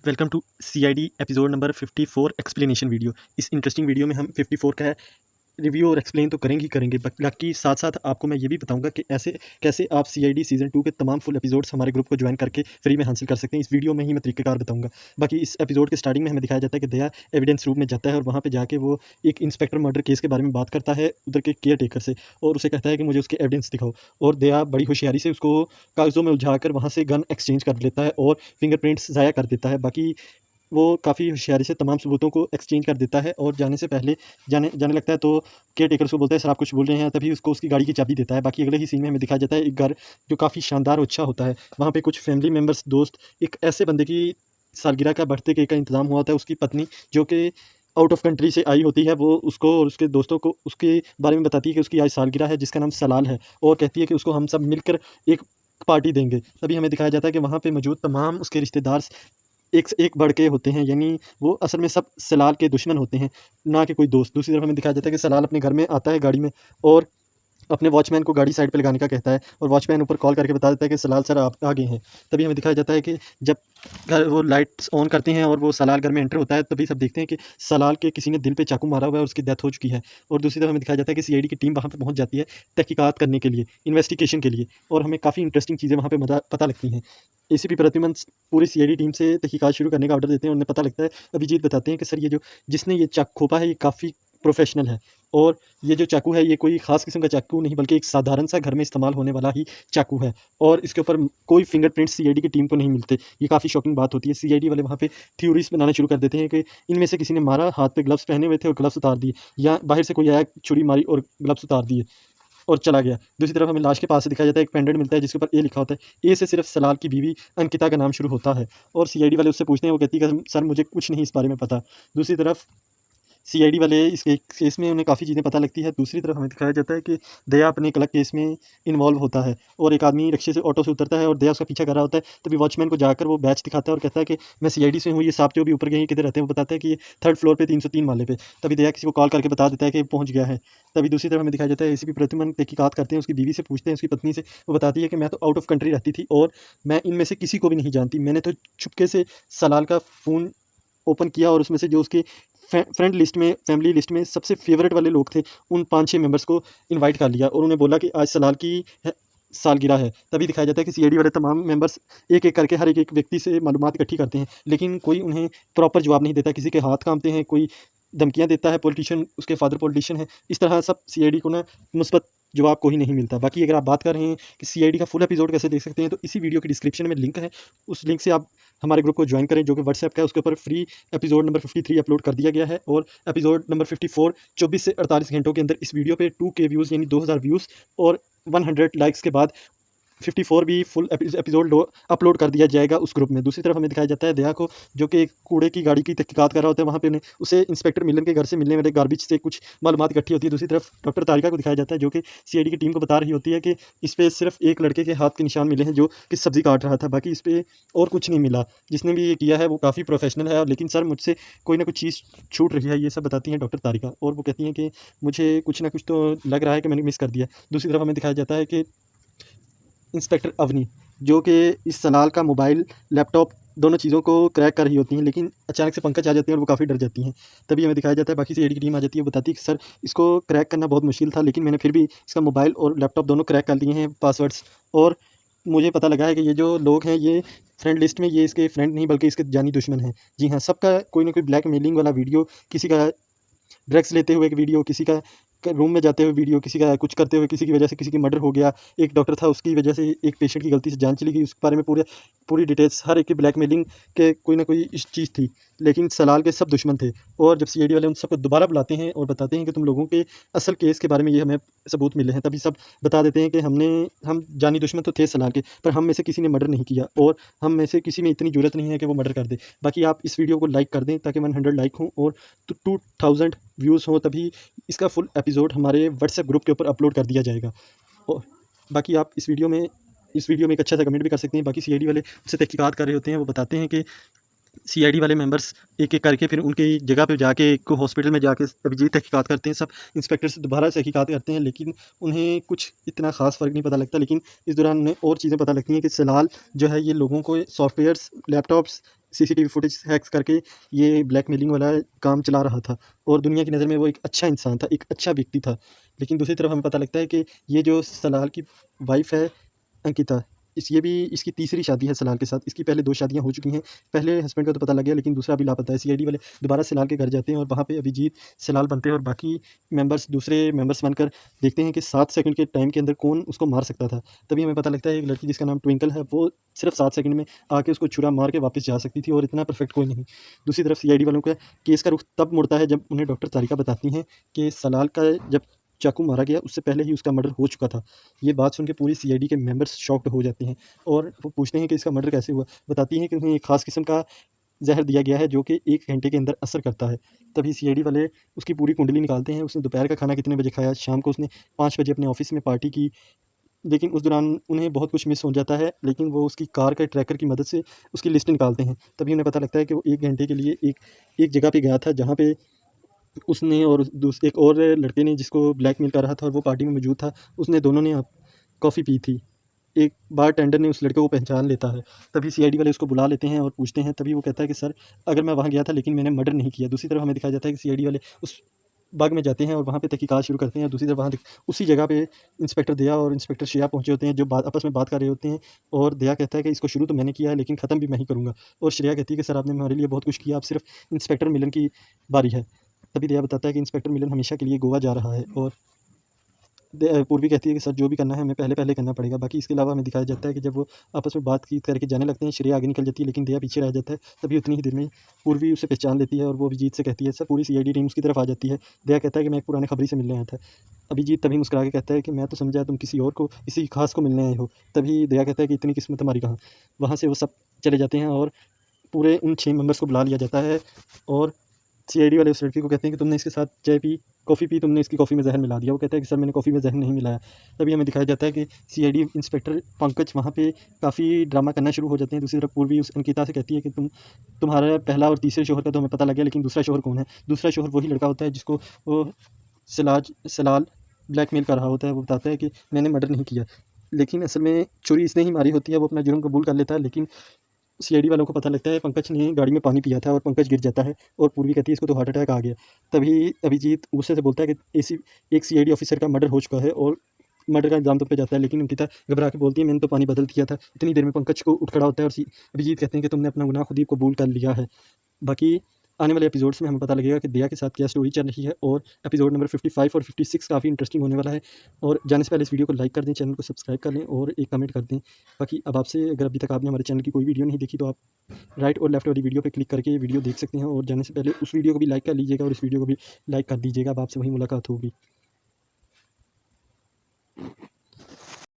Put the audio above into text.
Welcome to CID episode number 54 explanation video. इस interesting video में हम 54 का रिव्यू और एक्सप्लेन तो करेंगे ही करेंगे, बाकी साथ साथ आपको मैं ये भी बताऊंगा कि ऐसे कैसे आप सीआईडी सीजन 2 के तमाम फुल एपिसोड्स हमारे ग्रुप को ज्वाइन करके फ्री में हासिल कर सकते हैं। इस वीडियो में ही मैं तरीकेकार बताऊंगा। बाकी इस एपिसोड के स्टार्टिंग में हमें दिखाया जाता है कि दया एविडेंस रूम में जाता है और वहाँ पे जाके वो एक इंस्पेक्टर मर्डर केस के बारे में बात करता है उधर के केयर टेकर से, और उसे कहता है कि मुझे उसके एविडेंस दिखाओ। और दया बड़ी होशियारी से उसको कागज़ों में उलझाकर वहाँ से गन एक्सचेंज कर लेता है और फिंगरप्रिंट्स ज़ाया कर देता है। बाकी वो काफ़ी होशियारी से तमाम सबूतों को एक्सचेंज कर देता है और जाने से पहले जाने जाने लगता है तो केयर टेकर उसको बोलता है, सर आप कुछ बोल रहे हैं, तभी उसको उसकी गाड़ी की चाबी देता है। बाकी अगले ही सीन में हमें दिखाया जाता है एक घर जो काफ़ी शानदार और अच्छा होता है। वहाँ पे कुछ फैमिली मेम्बर्स, दोस्त, एक ऐसे बंदे की सालगिरह का, बर्थडे केक का इंतज़ाम हुआ होता है। उसकी पत्नी जो कि आउट ऑफ कंट्री से आई होती है, वो उसको और उसके दोस्तों को उसके बारे में बताती है कि उसकी आज सालगिरह है जिसका नाम सलाल है, और कहती है कि उसको हम सब मिलकर एक पार्टी देंगे। तभी हमें दिखाया जाता है कि वहाँ पे मौजूद तमाम उसके रिश्तेदार एक से एक बढ़ के होते हैं, यानी वो असल में सब सलाल के दुश्मन होते हैं, ना कि कोई दोस्त। दूसरी तरफ हमें दिखाया जाता है कि सलाल अपने घर में आता है गाड़ी में और अपने वॉचमैन को गाड़ी साइड पे लगाने का कहता है, और वॉचमैन ऊपर कॉल करके बता देता है कि सलाल सर आप आ गए हैं। तभी हमें दिखाया जाता है कि जब घर वो लाइट्स ऑन करते हैं और वो सलाल घर में एंटर होता है, तभी सब देखते हैं कि सलाल के किसी ने दिल पे चाकू मारा हुआ है और उसकी डेथ हो चुकी है। और दूसरी तरफ हमें दिखाया जाता है कि सीआईडी की टीम वहाँ पे पहुँच जाती है तहकीकात करने के लिए, इन्वेस्टिगेशन के लिए, और हमें काफ़ी इंटरेस्टिंग चीज़ें वहाँ पे पता लगती हैं। एसीपी प्रद्युमन पूरी सीआईडी टीम से तहकीकात शुरू करने का ऑर्डर देते हैं। उन्हें पता लगता है, अभिजीत बताते हैं कि सर ये जो जिसने ये चाकू खोपा है ये काफ़ी प्रोफेशनल है, और ये जो चाकू है ये कोई ख़ास किस्म का चाकू नहीं बल्कि एक साधारण सा घर में इस्तेमाल होने वाला ही चाकू है, और इसके ऊपर कोई फिंगरप्रिंट्स सीआईडी की टीम को नहीं मिलते। ये काफ़ी शॉकिंग बात होती है। सीआईडी वाले वहाँ पे थ्योरीज बनाना शुरू कर देते हैं कि इनमें से किसी ने मारा, हाथ पे ग्लव्स पहने हुए थे और ग्लव्स उतार दिए, या बाहर से कोई आया, छुरी मारी और ग्लव्स उतार दिए और चला गया। दूसरी तरफ हमें लाश के पास से दिखाया जाता है एक पेंडेंट मिलता है जिसके ऊपर ए लिखा होता है। ए से सिर्फ सलाल की बीवी अंकिता का नाम शुरू होता है, और सीआईडी वाले उससे पूछते हैं, वो कहती है कि सर मुझे कुछ नहीं इस बारे में पता। दूसरी तरफ सीआईडी वाले इस केस में उन्हें काफ़ी चीज़ें पता लगती है। दूसरी तरफ हमें दिखाया जाता है कि दया अपने एक अलग केस में इन्वॉल्व होता है, और एक आदमी रिक्शे से, ऑटो से उतरता है और दया उसका पीछा कर रहा होता है। तभी वॉचमैन को जाकर वो बैच दिखाता है और कहता है कि मैं सीआईडी से हूँ, ये सांप जो भी ऊपर गए हैं किधर रहते हैं। वो बताता है कि ये थर्ड फ्लोर पे 303 माले पे। तभी दया किसी को कॉल करके बता देता है कि पहुँच गया है। तभी दूसरी तरफ हमें दिखाया जाता है एसीपी प्रद्युमन तहकीकात करते हैं, उसकी बीवी से पूछते हैं, उसकी पत्नी से। वो बताती है कि मैं तो आउट ऑफ कंट्री रहती थी और मैं इनमें से किसी को भी नहीं जानती। मैंने तो चुपके से सलाल का फ़ोन ओपन किया और उसमें से जो उसके फ्रेंड लिस्ट में, फैमिली लिस्ट में सबसे फेवरेट वाले लोग थे, उन 5-6 मेंबर्स को इनवाइट कर लिया और उन्हें बोला कि आज सलाल की है सालगिरह है। तभी दिखाया जाता है कि सीआईडी वाले तमाम मेंबर्स एक-एक करके हर एक-एक व्यक्ति से मालूमात इकट्ठी करते हैं, लेकिन कोई उन्हें प्रॉपर जवाब नहीं देता। किसी के हाथ काँपते हैं, कोई धमकियाँ देता है, पॉलिटिशियन, उसके फादर पॉलिटिशियन हैं। इस तरह सब सीआईडी को ना मुस्बत जवाब कोई नहीं मिलता। बाकी अगर आप बात कर रहे हैं कि सीआईडी का फुल एपिसोड कैसे देख सकते हैं, तो इसी वीडियो की डिस्क्रिप्शन में लिंक है। उस लिंक से आप हमारे ग्रुप को ज्वाइन करें जो कि व्हाट्सएप का है। उसके ऊपर फ्री एपिसोड नंबर 53 अपलोड कर दिया गया है, और एपिसोड नंबर 54 24 से 48 घंटों के अंदर इस वीडियो पे 2K व्यूज़ यानी 2000 व्यूज़ और 100 लाइक्स के बाद 54 भी फुल एपिसोड अपलोड कर दिया जाएगा उस ग्रुप में। दूसरी तरफ हमें दिखाया जाता है दया को, जो कि एक कूड़े की गाड़ी की तहकीकात कर रहा होता है। वहाँ पे उन्हें उसे इंस्पेक्टर मिलन के घर से मिलने वाले गार्बेज से कुछ मालूमात इकट्ठी होती है। दूसरी तरफ डॉक्टर तारिका को दिखाया जाता है जो कि सीआईडी की टीम को बता रही होती है कि इस पे सिर्फ एक लड़के के हाथ के निशान मिले हैं जो कि सब्ज़ी काट रहा था, बाकी इस पे और कुछ नहीं मिला। जिसने भी ये किया है वो काफ़ी प्रोफेशनल है, लेकिन सर मुझसे कोई ना कुछ चीज़ छूट रही है। ये सब बताती हैं डॉक्टर तारिका, और वो कहती हैं कि मुझे कुछ ना कुछ तो लग रहा है कि मैंने मिस कर दिया। दूसरी तरफ हमें दिखाया जाता है कि इंस्पेक्टर अवनी, जो कि इस सलाल का मोबाइल, लैपटॉप, दोनों चीज़ों को क्रैक कर रही होती हैं, लेकिन अचानक से पंकज आ जाते हैं और वो काफ़ी डर जाती हैं। तभी हमें दिखाया जाता है बाकी सीआईडी की टीम आ जाती है, बताती है कि सर इसको क्रैक करना बहुत मुश्किल था, लेकिन मैंने फिर भी इसका मोबाइल और लैपटॉप दोनों क्रैक कर लिए हैं, पासवर्ड्स, और मुझे पता लगा है कि ये जो लोग हैं ये फ्रेंड लिस्ट में ये इसके फ्रेंड नहीं बल्कि इसके जानी दुश्मन हैं। जी हाँ, सबका कोई ना कोई ब्लैकमेलिंग वाला वीडियो, किसी का ड्रग्स लेते हुए एक वीडियो, किसी का रूम में जाते हुए वीडियो, किसी का कुछ करते हुए, किसी की वजह से किसी की मर्डर हो गया। एक डॉक्टर था उसकी वजह से एक पेशेंट की गलती से जान चली गई, उसके बारे में पूरी डिटेल्स, हर एक की ब्लैकमेलिंग के कोई ना कोई इस चीज़ थी। लेकिन सलाल के सब दुश्मन थे, और जब सीआईडी वाले उन सबको दोबारा बुलाते हैं और बताते हैं कि तुम लोगों के असल केस के बारे में ये हमें सबूत मिले हैं, तभी सब बता देते हैं कि हम जानी दुश्मन तो थे सलाल के, पर हम में से किसी ने मर्डर नहीं किया, और हम में से किसी में इतनी ज़रूरत नहीं है कि वो मर्डर कर दे। बाकी आप इस वीडियो को लाइक कर दें ताकि 100 लाइक हों और 2000 व्यूज़ हों, तभी इसका फुल एपिसोड हमारे व्हाट्सएप ग्रुप के ऊपर अपलोड कर दिया जाएगा। और बाकी आप इस वीडियो में एक अच्छा सा कमेंट भी कर सकते हैं। बाकी सीआईडी वाले उससे तहकीकात कर रहे होते हैं, वो बताते हैं कि सीआईडी वाले मेंबर्स एक-एक करके फिर उनकी जगह पे जाके एक हॉस्पिटल में जाके अभिजीत तहकीकात करते हैं। सब इंस्पेक्टर से दोबारा तहकीकात करते हैं, लेकिन उन्हें कुछ इतना ख़ास फ़र्क नहीं पता लगता। लेकिन इस दौरान उन्हें और चीज़ें पता लगती हैं कि सलाल जो है ये लोगों को softwares, laptops CCTV footage hacks करके ये ब्लैकमेलिंग वाला काम चला रहा था और दुनिया की नज़र में वो एक अच्छा इंसान था, एक अच्छा व्यक्ति था। लेकिन दूसरी तरफ हमें पता लगता है कि ये जो सलाल की वाइफ़ है अंकिता, ये भी इसकी तीसरी शादी है सलाल के साथ। इसकी पहले 2 शादियाँ हो चुकी हैं। पहले हस्बैंड का तो पता लग गया, लेकिन दूसरा अभी लापता है। सीआईडी वाले दोबारा सलाल के घर जाते हैं और वहाँ पे अभिजीत, सलाल बनते हैं और बाकी दूसरे मेंबर्स बनकर देखते हैं कि 7 सेकंड के टाइम के अंदर कौन उसको मार सकता था। तभी हमें पता लगता है एक लड़की जिसका नाम ट्विंकल है, वो सिर्फ़ 7 सेकंड में आके उसको छुरा मार के वापस जा सकती थी और इतना परफेक्ट कोई नहीं। दूसरी तरफ सीआईडी वालों का केस का रुख तब मुड़ता है जब उन्हें डॉक्टर तारिका बताती हैं कि सलाल का जब चाकू मारा गया उससे पहले ही उसका मर्डर हो चुका था। ये बात सुन के पूरी सीआईडी के मेंबर्स शॉक्ड हो जाते हैं और वो पूछते हैं कि इसका मर्डर कैसे हुआ। बताती हैं कि उन्हें एक ख़ास किस्म का ज़हर दिया गया है जो कि 1 घंटे के अंदर असर करता है। तभी सीआईडी वाले उसकी पूरी कुंडली निकालते हैं, उसने दोपहर का खाना कितने बजे खाया, शाम को उसने 5 बजे अपने ऑफ़िस में पार्टी की। लेकिन उस दौरान उन्हें बहुत कुछ मिस हो जाता है, लेकिन वो उसकी कार के ट्रैकर की मदद से उसकी लिस्ट निकालते हैं। तभी उन्हें पता लगता है कि वो 1 घंटे के लिए एक जगह पे गया था जहाँ पे उसने और एक और लड़के ने जिसको ब्लैकमेल कर रहा था और वो पार्टी में मौजूद था, उसने दोनों ने कॉफ़ी पी थी। एक बारटेंडर ने उस लड़के को पहचान लेता है। तभी सीआईडी वाले उसको बुला लेते हैं और पूछते हैं, तभी वो कहता है कि सर, अगर मैं वहाँ गया था लेकिन मैंने मर्डर नहीं किया। दूसरी तरफ हमें दिखाया जाता है कि सीआईडी वाले उस बाग में जाते हैं और वहाँ पे तहकीकात शुरू करते हैं। दूसरी तरफ वहाँ उसी जगह पे इंस्पेक्टर दया और इंस्पेक्टर श्रेया पहुँचे होते हैं, जो आपस में बात कर रहे होते हैं। और दया कहता है कि इसको शुरू तो मैंने किया है लेकिन ख़त्म भी मैं ही करूँगा। और श्रेया कहती है कि सर, आपने हमारे लिए बहुत कुछ किया, अब सिर्फ इंस्पेक्टर मिलन की बारी है। तभी दया बताता है कि इंस्पेक्टर मिलन हमेशा के लिए गोवा जा रहा है और पूर्वी कहती है कि सर, जो भी करना है हमें पहले पहले करना पड़ेगा। बाकी इसके अलावा हमें दिखाया जाता है कि जब वो आपस में बातचीत करके जाने लगते हैं, श्रेया आगे निकल जाती है लेकिन दया पीछे रह जाता है। तभी उतनी ही देर में पूर्वी उसे पहचान लेती है और वो अभिजीत से कहती है, सर, पूरी सीआईडी टीम उसकी तरफ आ जाती है। दया कहता है कि मैं एक पुराने खबरी से मिलने आया था। अभिजीत तभी मुस्कुरा के कहता है कि मैं तो समझा तुम किसी खास को मिलने आए हो। तभी दया कहता है कि इतनी किस्मत हमारी कहाँ। वहाँ से वो सब चले जाते हैं और पूरे उन 6 मेंबर्स को बुला लिया जाता है और सीआईडी वाले उस लड़के को कहते हैं कि तुमने इसके साथ कॉफ़ी पी, तुमने इसकी कॉफ़ी में ज़हर मिला दिया। वो कहता है कि सर, मैंने कॉफ़ी में ज़हर नहीं मिलाया। तभी हमें दिखाया जाता है कि सीआईडी इंस्पेक्टर पंकज वहाँ पे काफ़ी ड्रामा करना शुरू हो जाते हैं। दूसरी तरफ पूर्वी उस अंकिता से कहती है कि तुम्हारा पहला और तीसरे शौहर का तो हमें पता लग गया, लेकिन दूसरा शौहर कौन है? दूसरा शौहर वही लड़का होता है जिसको वो सलाल ब्लैकमेल कर रहा होता है। वो बताता है कि मैंने मर्डर नहीं किया, लेकिन असल में छुरी इसने ही मारी होती है। वो अपना जुर्म कबूल कर लेता है, लेकिन सीआईडी वालों को पता लगता है पंकज ने गाड़ी में पानी पिया था और पंकज गिर जाता है और पूर्वी कहती है इसको तो हार्ट अटैक आ गया। तभी अभिजीत गुस्से से बोलता है कि एक सीआईडी ऑफिसर का मर्डर हो चुका है और मर्डर का इल्ज़ाम तुम पे जाता है। लेकिन अंकिता घबरा के बोलती है, मैंने तो पानी बदल दिया था। इतनी देर में पंकज को उठ खड़ा होता है और अभिजीत कहते हैं कि तुमने अपना गुनाह खुद ही कबूल कर लिया है। बाकी आने वाले एपिसोड्स में हमें पता लगेगा कि दया के साथ क्या स्टोरी चल रही है और एपिसोड नंबर 55 और 56 काफ़ी इंटरेस्टिंग होने वाला है। और जाने से पहले इस वीडियो को लाइक कर दें, चैनल को सब्सक्राइब कर लें और एक कमेंट कर दें। बाकी अब आपसे, अगर अभी तक आपने हमारे चैनल की कोई वीडियो नहीं देखी तो आप राइट और लेफ्ट वाली वीडियो पे क्लिक करके वीडियो देख सकते हैं और जाने से पहले उस वीडियो को भी लाइक कर लीजिएगा और इस वीडियो को भी लाइक कर दीजिएगा। अब आपसे वही मुलाकात होगी।